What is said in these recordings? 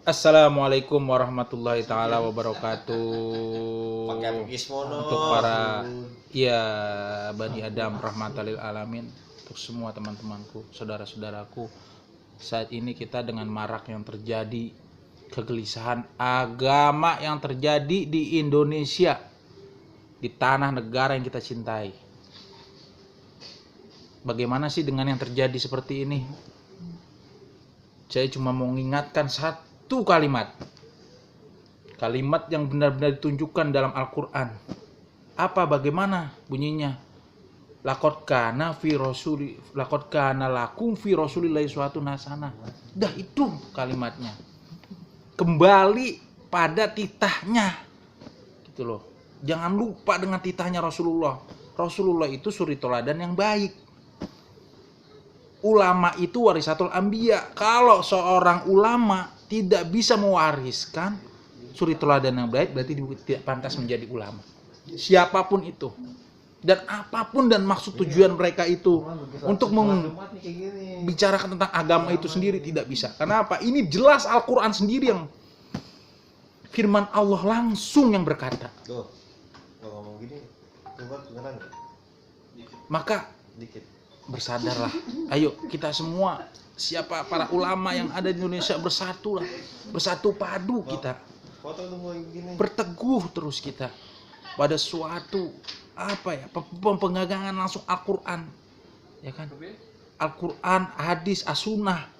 Assalamualaikum warahmatullahi taala wabarakatuh. Untuk para Bani Adam rahmatan lil alamin, untuk semua teman-temanku, saudara-saudaraku. Saat ini kita dengan marak yang terjadi, kegelisahan agama yang terjadi di Indonesia, di tanah negara yang kita cintai. Bagaimana sih dengan yang terjadi seperti ini? Saya cuma mau mengingatkan satu kalimat yang benar-benar ditunjukkan dalam Al-Quran. Bagaimana bunyinya? Laqad kana lakum fi rasulillahi uswatun hasanah. Dah itu kalimatnya. Kembali pada titahnya. Gitu loh. Jangan lupa dengan titahnya Rasulullah. Rasulullah itu suri teladan yang baik. Ulama itu warisatul anbiya. Kalau seorang ulama tidak bisa mewariskan suri teladan yang baik, berarti tidak pantas menjadi ulama. Siapapun itu. Dan apapun dan maksud tujuan mereka itu untuk membicarakan tentang agama itu sendiri tidak bisa. Kenapa? Ini jelas Al-Quran sendiri yang firman Allah langsung yang berkata. Maka bersadarlah. Ayo kita semua, siapa para ulama yang ada di Indonesia, bersatulah. Bersatu padu kita. Berteguh terus kita pada suatu penggagangan langsung Al-Quran. Ya kan? Al-Quran, hadis, as-sunnah.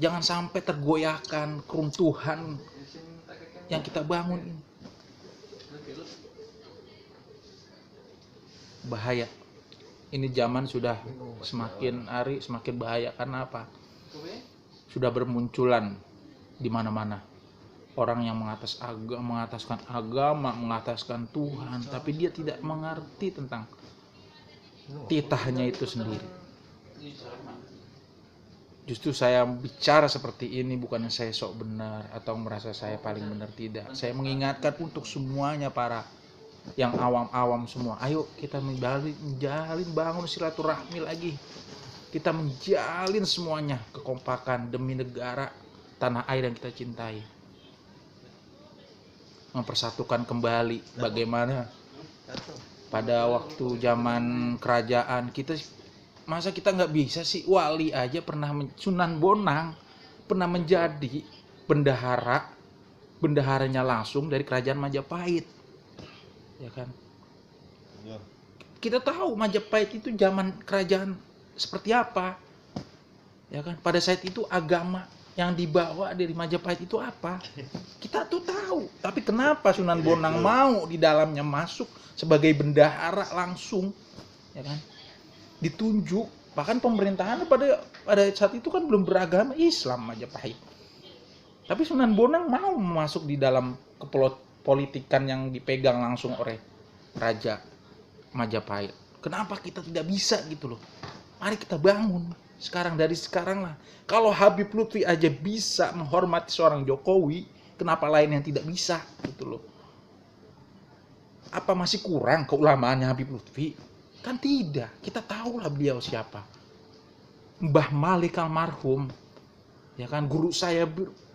Jangan sampai tergoyahkan keruntuhan yang kita bangun ini. Bahaya. Ini zaman sudah semakin hari semakin bahaya. Karena apa? Sudah bermunculan di mana-mana orang yang mengataskan agama, mengataskan Tuhan, tapi dia tidak mengerti tentang titahnya itu sendiri. Justru saya bicara seperti ini bukan saya sok benar atau merasa saya paling benar, tidak. Saya mengingatkan untuk semuanya, para yang awam-awam semua. Ayo kita menjalin bangun silaturahmi lagi. Kita menjalin semuanya kekompakan demi negara tanah air yang kita cintai. Mempersatukan kembali bagaimana pada waktu zaman kerajaan kita. Masa kita nggak bisa sih? Wali aja pernah, Sunan Bonang pernah menjadi bendaharanya langsung dari kerajaan Majapahit. Ya kan? Kita tahu Majapahit itu zaman kerajaan seperti apa. Ya kan? Pada saat itu agama yang dibawa dari Majapahit itu apa? Kita tuh tahu. Tapi kenapa Sunan Bonang mau di dalamnya masuk sebagai bendahara langsung? Ya kan? Ditunjuk. Bahkan pemerintahan pada saat itu kan belum beragama Islam Majapahit. Tapi Sunan Bonang mau masuk di dalam politikan yang dipegang langsung oleh Raja Majapahit. Kenapa kita tidak bisa gitu loh? Mari kita bangun dari sekarang lah. Kalau Habib Lutfi aja bisa menghormati seorang Jokowi, kenapa lain yang tidak bisa gitu loh? Apa masih kurang keulamaannya Habib Lutfi? Kan tidak. Kita tahulah beliau siapa. Mbah Malik almarhum, ya kan, guru saya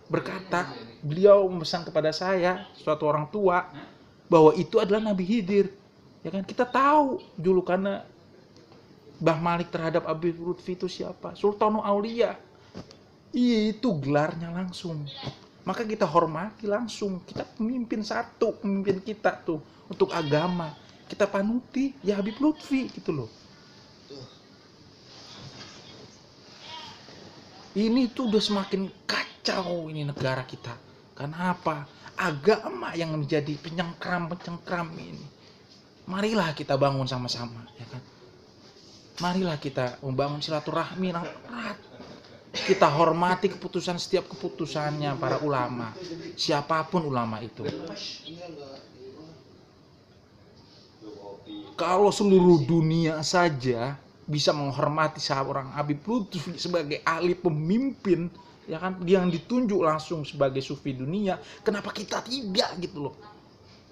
berkata, beliau memesan kepada saya, suatu orang tua, bahwa itu adalah Nabi Khidir. Ya kan, kita tahu julukannya Mbah Malik terhadap Habib Lutfi itu siapa? Sultanul Aulia. Itu gelarnya langsung. Maka kita hormati langsung. Kita pemimpin kita tuh untuk agama. Kita panuti ya Habib Lutfi gitu loh. Ini tuh udah semakin kacau ini negara kita. Karena apa? Agama yang menjadi pencengkram ini. Marilah kita bangun sama-sama, ya kan? Marilah kita membangun silaturahmi yang erat. Kita hormati setiap keputusannya para ulama. Siapapun ulama itu. Kalau seluruh dunia saja bisa menghormati seorang Habib Lutfi sebagai ahli pemimpin, ya kan, yang ditunjuk langsung sebagai sufi dunia, kenapa kita tidak gitu loh?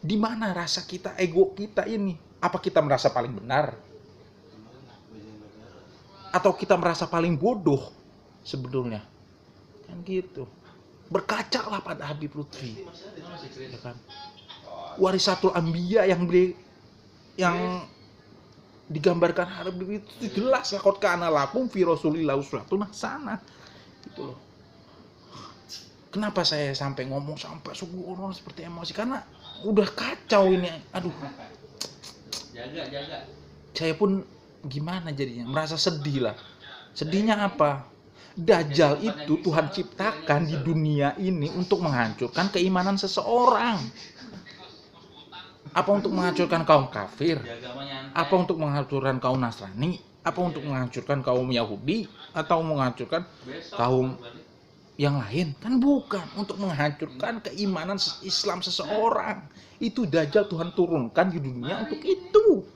Di mana rasa kita, ego kita ini? Apa kita merasa paling benar? Atau kita merasa paling bodoh sebetulnya? Kan gitu. Berkacalah pada Habib Lutfi, ya kan? Warisatul Anbiya yang digambarkan Habib itu jelas, laqad kana lakum fi Rasulillah uswatun hasanah. Gitu loh. Kenapa saya sampai ngomong sampai orang seperti emosi? Karena udah kacau ini. Aduh. Jaga. Saya pun gimana jadinya? Merasa sedih lah. Sedihnya apa? Dajjal itu Tuhan ciptakan di dunia ini untuk menghancurkan keimanan seseorang. Apa untuk menghancurkan kaum kafir? Apa untuk menghancurkan kaum Nasrani? Apa untuk menghancurkan kaum Yahudi? Atau menghancurkan kaum yang lain? Kan bukan. Untuk menghancurkan keimanan Islam seseorang. Itu Dajjal Tuhan turunkan di dunia untuk itu.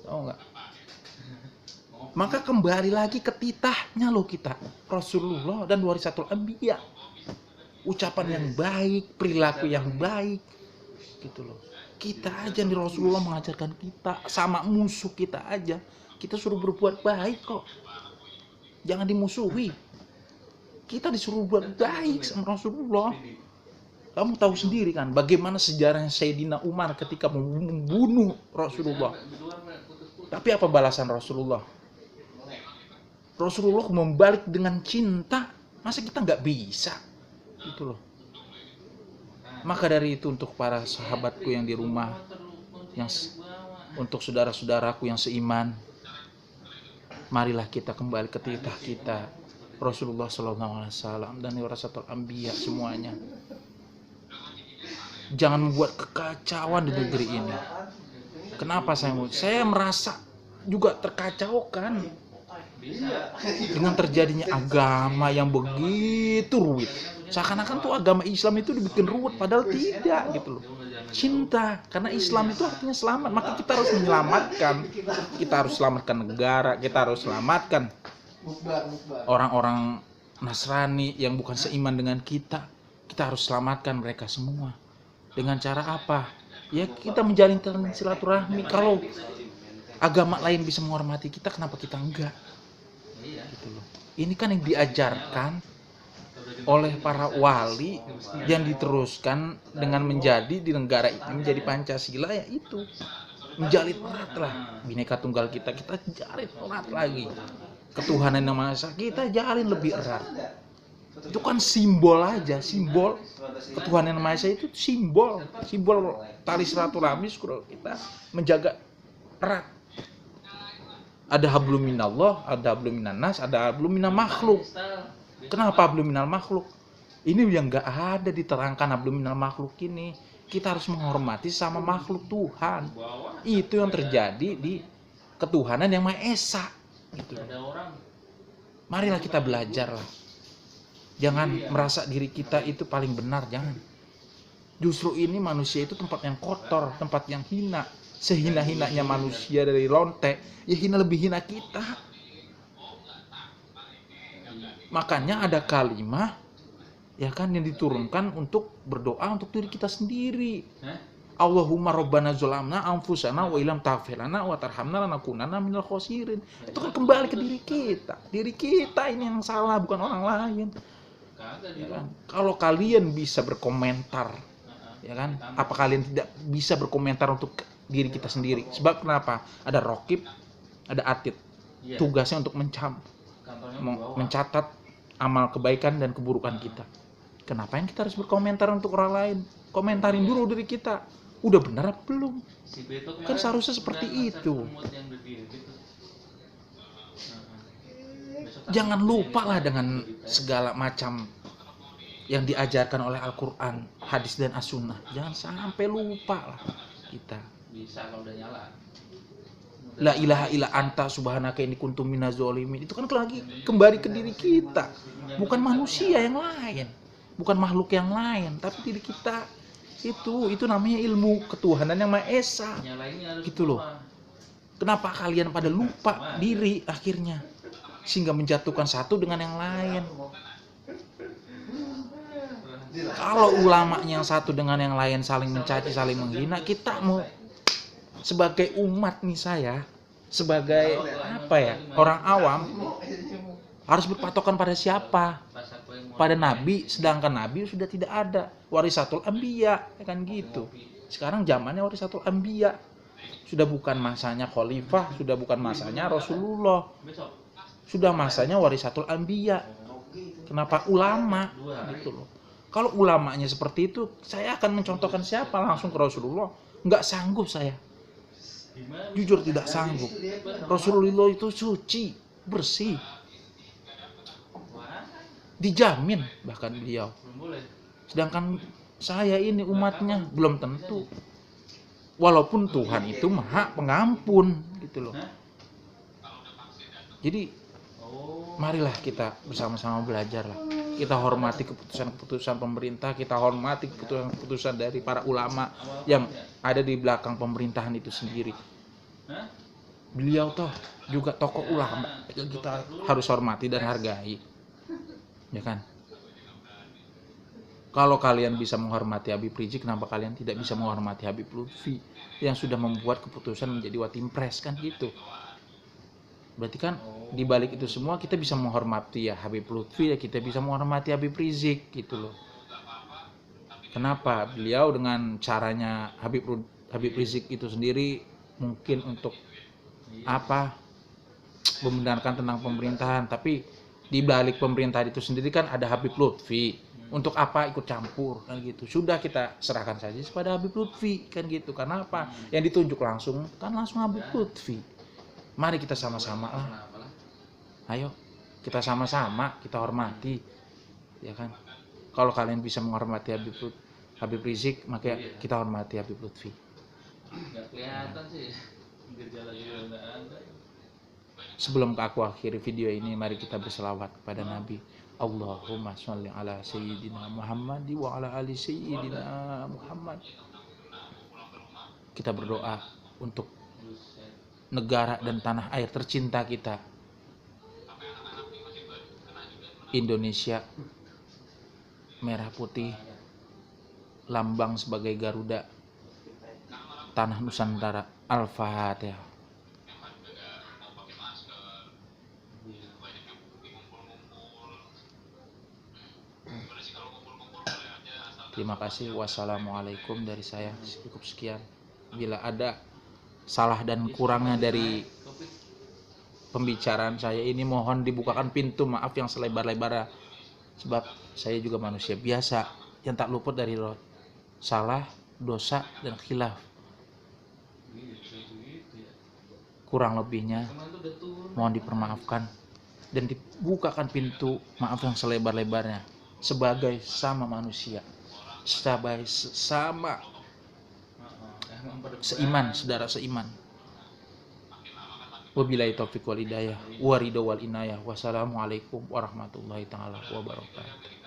Tahu nggak? Maka kembali lagi ke titahnya loh kita. Rasulullah dan warisatul anbiya. Ucapan yang baik, perilaku yang baik. Gitu loh. Kita aja nih Rasulullah mengajarkan kita, sama musuh kita aja. Kita suruh berbuat baik kok. Jangan dimusuhi. Kita disuruh buat baik sama Rasulullah. Kamu tahu sendiri kan bagaimana sejarahnya Sayyidina Umar ketika membunuh Rasulullah. Tapi apa balasan Rasulullah? Rasulullah membalik dengan cinta. Masa kita nggak bisa? Gitu loh. Maka dari itu untuk para sahabatku yang di rumah, untuk saudara-saudaraku yang seiman, marilah kita kembali ke titah kita, Rasulullah SAW dan warasatul anbiya semuanya. Jangan membuat kekacauan di negeri ini. Kenapa saya merasa juga terkacaukan dengan terjadinya agama yang begitu ruwet. Seakan-akan tuh agama Islam itu dibikin ruwet, padahal tidak gitu loh. Cinta, karena Islam itu artinya selamat, maka kita harus menyelamatkan. Kita harus selamatkan negara, kita harus selamatkan orang-orang Nasrani yang bukan seiman dengan kita. Kita harus selamatkan mereka semua. Dengan cara apa? Ya kita menjalin silaturahmi. Kalau agama lain bisa menghormati kita, kenapa kita enggak? Gitu loh. Ini kan yang diajarkan oleh para wali yang diteruskan dengan menjadi di negara ini menjadi Pancasila, ya itu menjalin erat lah Bhinneka Tunggal kita jalin erat lagi, ketuhanan yang Maha Esa kita jalin lebih erat. Itu kan simbol aja, simbol ketuhanan yang Maha Esa itu simbol tali silaturahmi kita menjaga erat. Ada hablum minallah, ada hablum minannas, ada hablum minal makhluk. Kenapa hablum minal makhluk? Ini yang nggak ada diterangkan hablum minal makhluk ini. Kita harus menghormati sama makhluk Tuhan. Itu yang terjadi di ketuhanan yang Maha Esa. Gitu. Marilah kita belajar lah. Jangan merasa diri kita itu paling benar, jangan. Justru ini manusia itu tempat yang kotor, tempat yang hina. Sehina-hinanya manusia dari lonte, ya lebih hina kita. Makanya ada kalimah ya kan yang diturunkan untuk berdoa untuk diri kita sendiri. Allahumma rabbana zalamna anfusana wa illam taghfir lana wa tarhamna lanakunanna minal khosirin. Itu kan kembali ke diri kita. Diri kita ini yang salah, bukan orang lain. Ya kan? Kalau kalian bisa berkomentar, ya kan? Apa kalian tidak bisa berkomentar untuk diri kita sendiri? Sebab kenapa? Ada rokib, ada atid. Tugasnya untuk mencatat amal kebaikan dan keburukan kita. Kenapa yang kita harus berkomentar untuk orang lain? Komentarin dulu diri kita. Udah benar apa belum? Kan seharusnya seperti itu. Jangan lupa lah dengan segala macam yang diajarkan oleh Al-Quran, hadis dan as-sunnah. Jangan sampai lupa lah kita. Bisa kalau udah nyala. La ilaha illa anta subhanaka inni kuntu minaz zalimin. Itu kan lagi kembali ke diri kita. Bukan manusia yang lain, bukan makhluk yang lain, tapi diri kita. Itu namanya ilmu ketuhanan yang Maha Esa. Gitu loh. Kenapa kalian pada lupa diri akhirnya sehingga menjatuhkan satu dengan yang lain? Kalau ulamanya yang satu dengan yang lain saling mencaci, saling menghina, kita mau sebagai umat nih, saya sebagai apa ya, orang awam harus berpatokan pada siapa? pada nabi, sedangkan nabi sudah tidak ada, warisatul anbiya, kan gitu. Sekarang zamannya warisatul anbiya, sudah bukan masanya khalifah, sudah bukan masanya Rasulullah, sudah masanya warisatul anbiya. Kenapa ulama gitu loh? Kalau ulamanya seperti itu, saya akan mencontohkan siapa? Langsung ke Rasulullah. Nggak sanggup saya, jujur tidak sanggup. Rasulullah itu suci, bersih, dijamin bahkan beliau. Sedangkan saya ini umatnya belum tentu. Walaupun Tuhan itu maha pengampun gitu loh. Jadi marilah kita bersama-sama belajar lah. Kita hormati keputusan-keputusan pemerintah, kita hormati keputusan-keputusan dari para ulama yang ada di belakang pemerintahan itu sendiri. Beliau toh juga tokoh ulama yang kita harus hormati dan hargai. Ya kan? Kalau kalian bisa menghormati Habib Rizik, kenapa kalian tidak bisa menghormati Habib Lutfi yang sudah membuat keputusan menjadi Watimpres, kan gitu. Berarti kan di balik itu semua kita bisa menghormati ya Habib Lutfi, ya kita bisa menghormati Habib Rizik gitu loh. Kenapa? Beliau dengan caranya Habib Rizik itu sendiri mungkin untuk apa? Membenarkan tentang pemerintahan, tapi di balik pemerintahan itu sendiri kan ada Habib Lutfi. Untuk apa ikut campur, kan gitu. Sudah kita serahkan saja kepada Habib Lutfi, kan gitu. Karena apa? Yang ditunjuk langsung kan langsung Habib Lutfi. Mari kita sama-sama lah. Ayo, kita sama-sama, kita hormati. Ya kan? Kalau kalian bisa menghormati Habib Rizik, maka kita hormati Habib Lutfi. Enggak kelihatan sih. Gejala-gejala enggak ada. Sebelum aku akhiri video ini, mari kita berselawat kepada Nabi. Allahumma sholli ala sayyidina Muhammad wa ala ali sayyidina Muhammad. Kita berdoa untuk negara dan tanah air tercinta kita, Indonesia, merah putih, lambang sebagai Garuda, tanah Nusantara. Al-Fatihah. Terima kasih. Wassalamualaikum dari saya. Cukup sekian. Bila ada salah dan kurangnya dari pembicaraan saya ini, mohon dibukakan pintu maaf yang selebar-lebarnya. Sebab saya juga manusia biasa yang tak luput dari salah, dosa, dan khilaf. Kurang lebihnya mohon dipermaafkan dan dibukakan pintu maaf yang selebar-lebarnya sebagai sama manusia, sebagai sama seiman, saudara seiman. Wabillahi taufiq wal hidayah, waridho wal inayah. Wassalamualaikum warahmatullahi taala wabarakatuh.